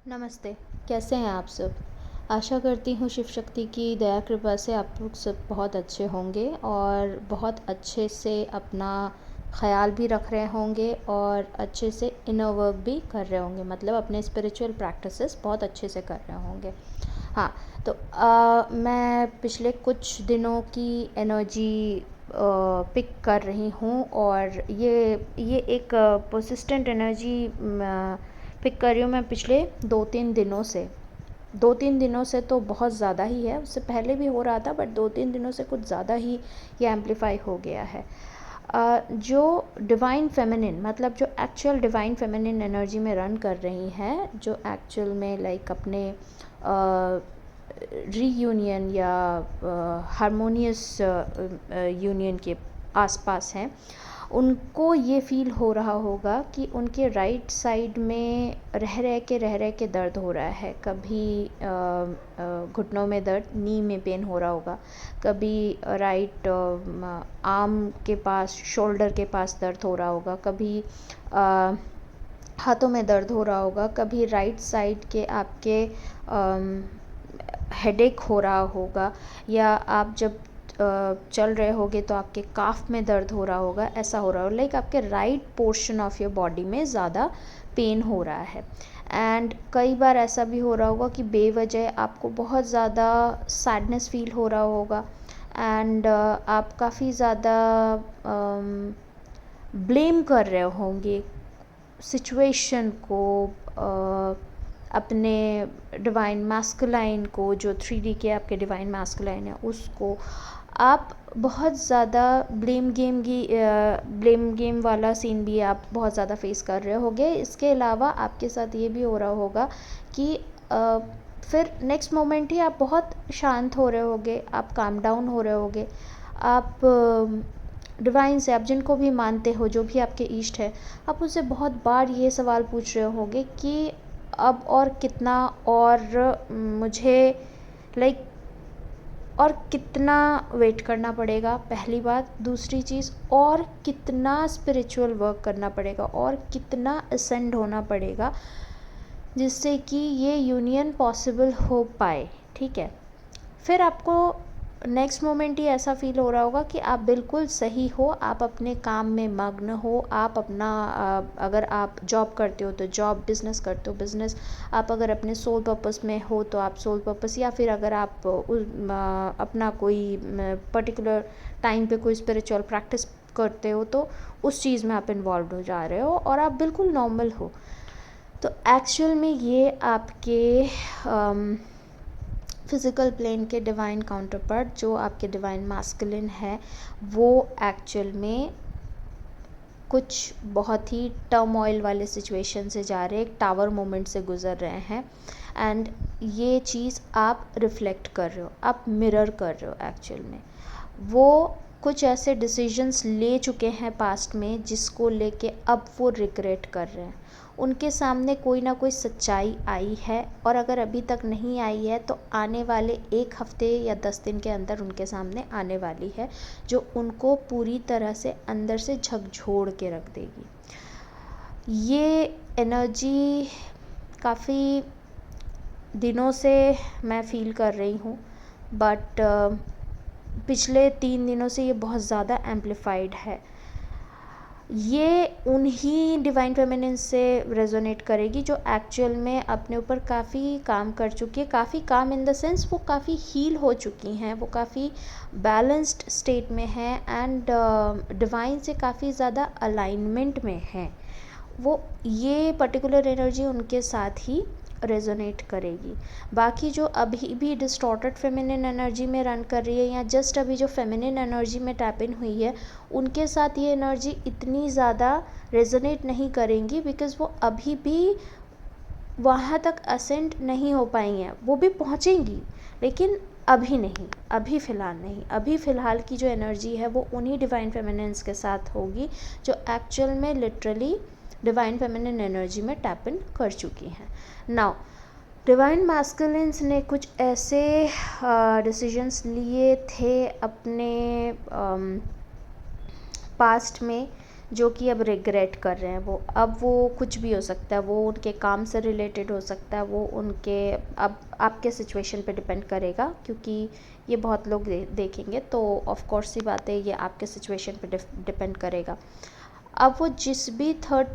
नमस्ते। कैसे हैं आप सब? आशा करती हूँ शिव शक्ति की दया कृपा से आप लोग सब बहुत अच्छे होंगे और बहुत अच्छे से अपना ख़याल भी रख रहे होंगे और अच्छे से इनर वर्क भी कर रहे होंगे, मतलब अपने स्पिरिचुअल प्रैक्टिसेस बहुत अच्छे से कर रहे होंगे। हाँ, तो मैं पिछले कुछ दिनों की एनर्जी पिक कर रही हूँ और ये एक पर्सिस्टेंट एनर्जी पिक कर रही हूँ मैं पिछले 2-3 दिनों से। 2-3 दिनों से तो बहुत ज़्यादा ही है, उससे पहले भी हो रहा था बट 2-3 दिनों से कुछ ज़्यादा ही ये एम्पलीफाई हो गया है। जो डिवाइन फेमिनिन, मतलब जो एक्चुअल डिवाइन फेमिनिन एनर्जी में रन कर रही हैं, जो एक्चुअल में लाइक अपने रीयूनियन या हारमोनियस यूनियन के आसपास हैं, उनको ये फ़ील हो रहा होगा कि उनके राइट साइड में रह के दर्द हो रहा है। कभी घुटनों में दर्द, नी में पेन हो रहा होगा, कभी राइट आर्म के पास, शोल्डर के पास दर्द हो रहा होगा, कभी हाथों में दर्द हो रहा होगा, कभी राइट साइड के आपके हेडेक हो रहा होगा, या आप जब चल रहे होगे तो आपके काफ में दर्द हो रहा होगा, ऐसा हो रहा हो, लाइक आपके right portion of your body में ज़्यादा पेन हो रहा है। एंड कई बार ऐसा भी हो रहा होगा कि बेवजह आपको बहुत ज़्यादा सैडनेस फील हो रहा होगा एंड आप काफ़ी ज़्यादा ब्लेम कर रहे होंगे सिचुएशन को, अपने डिवाइन मैस्कुलाइन को, जो 3D के आपके डिवाइन मैस्कुलाइन है उसको आप बहुत ज़्यादा ब्लेम गेम वाला सीन भी आप बहुत ज़्यादा फेस कर रहे होगे। इसके अलावा आपके साथ ये भी हो रहा होगा कि फिर नेक्स्ट मोमेंट ही आप बहुत शांत हो रहे होगे, आप काम डाउन हो रहे होगे, आप डिवाइन से, आप जिनको भी मानते हो, जो भी आपके इष्ट है, आप उनसे बहुत बार ये सवाल पूछ रहे होगे कि अब और कितना, और मुझे लाइक और कितना वेट करना पड़ेगा, पहली बात। दूसरी चीज़, और कितना स्पिरिचुअल वर्क करना पड़ेगा और कितना असेंड होना पड़ेगा जिससे कि ये यूनियन पॉसिबल हो पाए, ठीक है। फिर आपको नेक्स्ट मोमेंट ही ऐसा फील हो रहा होगा कि आप बिल्कुल सही हो, आप अपने काम में मग्न हो, आप अपना अगर आप जॉब करते हो तो जॉब, बिज़नेस करते हो बिज़नेस, आप अगर अपने सोल पर्पस में हो तो आप सोल पर्पस, या फिर अगर आप अपना कोई पर्टिकुलर टाइम पे कोई स्पिरिचुअल प्रैक्टिस करते हो तो उस चीज़ में आप इन्वॉल्व हो जा रहे हो और आप बिल्कुल नॉर्मल हो। तो एक्चुअल में ये आपके फिज़िकल प्लेन के डिवाइन काउंटर पार्ट, जो आपके डिवाइन मैस्कुलिन है, वो एक्चुअल में कुछ बहुत ही टर्मोइल वाले सिचुएशन से जा रहे हैं, एक टावर मोमेंट से गुज़र रहे हैं। एंड ये चीज़ आप रिफ्लेक्ट कर रहे हो, आप मिरर कर रहे हो एक्चुअल में। वो कुछ ऐसे डिसीजंस ले चुके हैं पास्ट में जिसको लेके अब वो रिग्रेट कर रहे हैं। उनके सामने कोई ना कोई सच्चाई आई है, और अगर अभी तक नहीं आई है तो आने वाले 1 हफ्ते या 10 दिन के अंदर उनके सामने आने वाली है, जो उनको पूरी तरह से अंदर से झकझोर के रख देगी। ये एनर्जी काफ़ी दिनों से मैं फ़ील कर रही हूँ, बट पिछले 3 दिनों से ये बहुत ज़्यादा एम्पलीफाइड है। ये उन्हीं डिवाइन फेमिनिन से रेजोनेट करेगी जो एक्चुअल में अपने ऊपर काफ़ी काम कर चुकी है, काफ़ी काम इन द सेंस वो काफ़ी हील हो चुकी हैं, वो काफ़ी बैलेंस्ड स्टेट में हैं एंड डिवाइन से काफ़ी ज़्यादा अलाइनमेंट में हैं। वो ये पर्टिकुलर एनर्जी उनके साथ ही रेजोनेट करेगी। बाकी जो अभी भी डिस्टॉर्टेड फेमिनिन एनर्जी में रन कर रही है, या जस्ट अभी जो फेमिनिन एनर्जी में टैप इन हुई है, उनके साथ ये एनर्जी इतनी ज़्यादा रेजोनेट नहीं करेंगी, बिकॉज़ वो अभी भी वहाँ तक असेंड नहीं हो पाई हैं। वो भी पहुँचेंगी लेकिन अभी नहीं, अभी फ़िलहाल नहीं। अभी फ़िलहाल की जो एनर्जी है वो उन्हीं डिवाइन फेमिनिन्स के साथ होगी जो एक्चुअल में लिटरली डिवाइन फेमिनिन एनर्जी में टैप इन कर चुकी हैं। नाउ डिवाइन मैस्कुलिन्स ने कुछ ऐसे डिसीजंस लिए थे अपने पास्ट में जो कि अब रिग्रेट कर रहे हैं। वो अब वो कुछ भी हो सकता है, वो उनके काम से रिलेटेड हो सकता है, वो उनके अब आपके सिचुएशन पे डिपेंड करेगा, क्योंकि ये बहुत लोग देखेंगे, तो ऑफ कोर्स सी बात है, ये आपके सिचुएशन पे डिपेंड करेगा। अब वो जिस भी थर्ड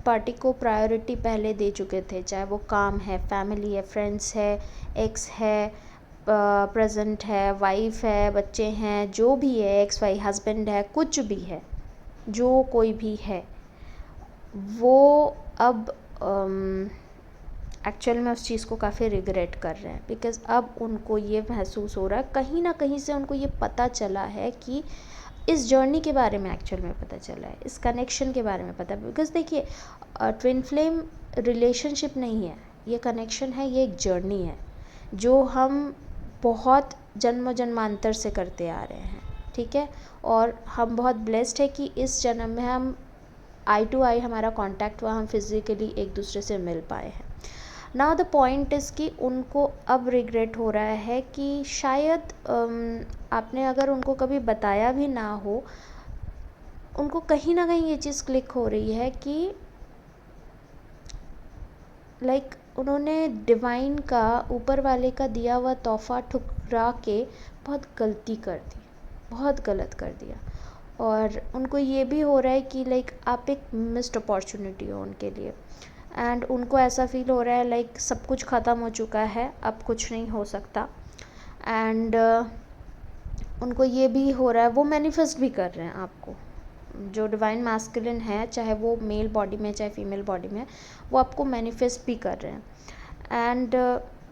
पार्टी को प्रायोरिटी पहले दे चुके थे, चाहे वो काम है, फैमिली है, फ्रेंड्स है, एक्स है, प्रेजेंट है, वाइफ है, बच्चे हैं, जो भी है, एक्स वाई हस्बैंड है, कुछ भी है, जो कोई भी है, वो अब एक्चुअल में उस चीज़ को काफ़ी रिग्रेट कर रहे हैं। बिकॉज़ अब उनको ये महसूस हो रहा है, कहीं ना कहीं से उनको ये पता चला है कि इस जर्नी के बारे में एक्चुअल में पता चला है, इस कनेक्शन के बारे में पता है। बिकॉज़ देखिए, ट्विन फ्लेम रिलेशनशिप नहीं है, ये कनेक्शन है, ये एक जर्नी है जो हम बहुत जन्म जन्मांतर से करते आ रहे हैं, ठीक है। और हम बहुत ब्लेस्ड है कि इस जन्म में हम आई टू आई हमारा कांटेक्ट हुआ, हम फिज़िकली एक दूसरे से मिल पाए हैं। नाउ द पॉइंट इज़ कि उनको अब रिग्रेट हो रहा है कि शायद आपने अगर उनको कभी बताया भी ना हो, उनको कहीं ना कहीं ये चीज़ क्लिक हो रही है कि लाइक उन्होंने डिवाइन का, ऊपर वाले का दिया हुआ तोहफ़ा ठुकरा के बहुत गलती कर दी, बहुत गलत कर दिया। और उनको ये भी हो रहा है कि लाइक आप एक मिस्ड अपॉर्चुनिटी हो उनके लिए, एंड उनको ऐसा फील हो रहा है लाइक सब कुछ ख़त्म हो चुका है, अब कुछ नहीं हो सकता। एंड उनको ये भी हो रहा है, वो मैनिफेस्ट भी कर रहे हैं आपको, जो डिवाइन मैस्कुलिन है, चाहे वो मेल बॉडी में चाहे फीमेल बॉडी में, वो आपको मैनिफेस्ट भी कर रहे हैं। एंड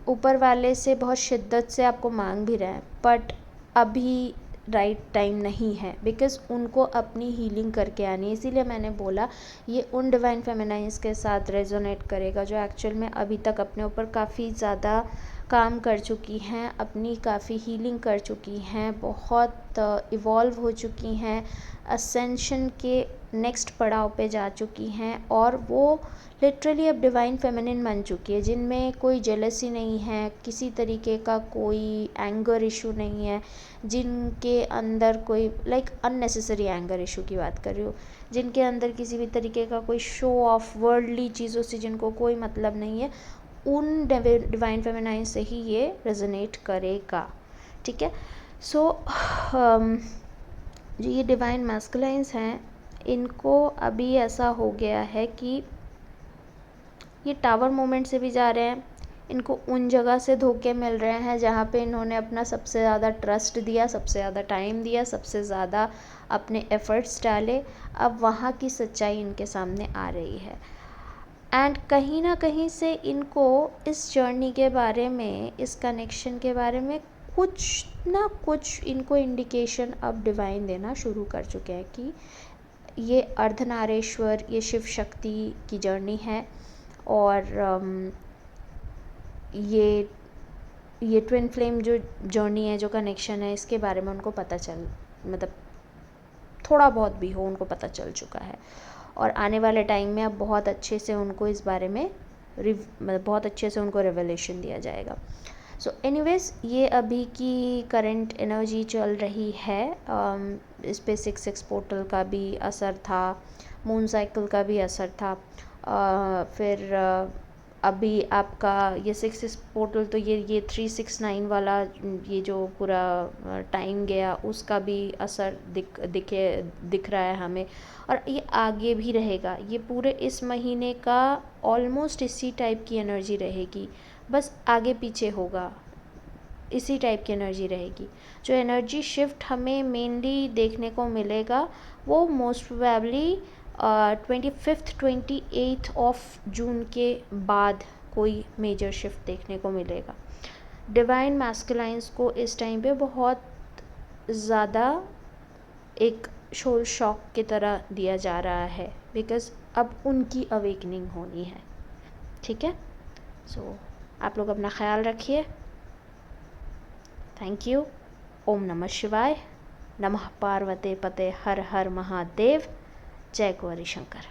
ऊपर वाले से बहुत शिद्दत से आपको मांग भी रहे हैं, बट अभी राइट टाइम नहीं है, बिकॉज़ उनको अपनी हीलिंग करके आनी है। इसीलिए मैंने बोला ये उन डिवाइन फेमिनाइंस के साथ रेजोनेट करेगा जो एक्चुअल में अभी तक अपने ऊपर काफ़ी ज़्यादा काम कर चुकी हैं, अपनी काफ़ी हीलिंग कर चुकी हैं, बहुत इवॉल्व हो चुकी हैं, असेंशन के नेक्स्ट पड़ाव पे जा चुकी हैं, और वो लिटरली अब डिवाइन फेमिनिन बन चुकी है, जिनमें कोई जेलसी नहीं है, किसी तरीके का कोई एंगर इशू नहीं है, जिनके अंदर कोई लाइक अननेसेसरी एंगर इशू की बात कर रही हूँ, जिनके अंदर किसी भी तरीके का कोई शो ऑफ वर्ल्डली चीज़ों से जिनको कोई मतलब नहीं है, उन डिवाइन फेमिनाइन से ही ये रेजोनेट करेगा, ठीक है। सो जो ये डिवाइन मैस्कुलाइंस हैं, इनको अभी ऐसा हो गया है कि ये टावर मोमेंट से भी जा रहे हैं, इनको उन जगह से धोखे मिल रहे हैं जहाँ पे इन्होंने अपना सबसे ज़्यादा ट्रस्ट दिया, सबसे ज़्यादा टाइम दिया, सबसे ज़्यादा अपने एफ़र्ट्स डाले, अब वहाँ की सच्चाई इनके सामने आ रही है। एंड कहीं ना कहीं से इनको इस जर्नी के बारे में, इस कनेक्शन के बारे में कुछ ना कुछ इनको इंडिकेशन अब डिवाइन देना शुरू कर चुके हैं कि ये अर्धनारेश्वर, ये शिव शक्ति की जर्नी है, और ये ट्विन फ्लेम जो जर्नी है, जो कनेक्शन है, इसके बारे में उनको पता चल, मतलब थोड़ा बहुत भी हो उनको पता चल चुका है। और आने वाले टाइम में अब बहुत अच्छे से उनको इस बारे में मतलब बहुत अच्छे से उनको रेवलेशन दिया जाएगा। सो एनीवेज, ये अभी की करंट एनर्जी चल रही है। इस पे 6 पोर्टल का भी असर था, मून साइकिल का भी असर था, फिर अभी आपका ये 6 पोर्टल, तो ये 369 वाला ये जो पूरा टाइम गया, उसका भी असर दिख रहा है हमें, और ये आगे भी रहेगा। ये पूरे इस महीने का ऑलमोस्ट इसी टाइप की एनर्जी रहेगी, बस आगे पीछे होगा, इसी टाइप की एनर्जी रहेगी। जो एनर्जी शिफ्ट हमें मेनली देखने को मिलेगा वो most probably 25th 28th of June के बाद कोई मेजर शिफ्ट देखने को मिलेगा। डिवाइन मैस्कुलाइंस को इस टाइम पे बहुत ज़्यादा एक शोल शॉक की तरह दिया जा रहा है, बिकॉज़ अब उनकी अवेकनिंग होनी है, ठीक है। सो आप लोग अपना ख्याल रखिए। Thank you. ओम नमः शिवाय। नमः पार्वते पते हर हर महादेव। जय गौरी शंकर।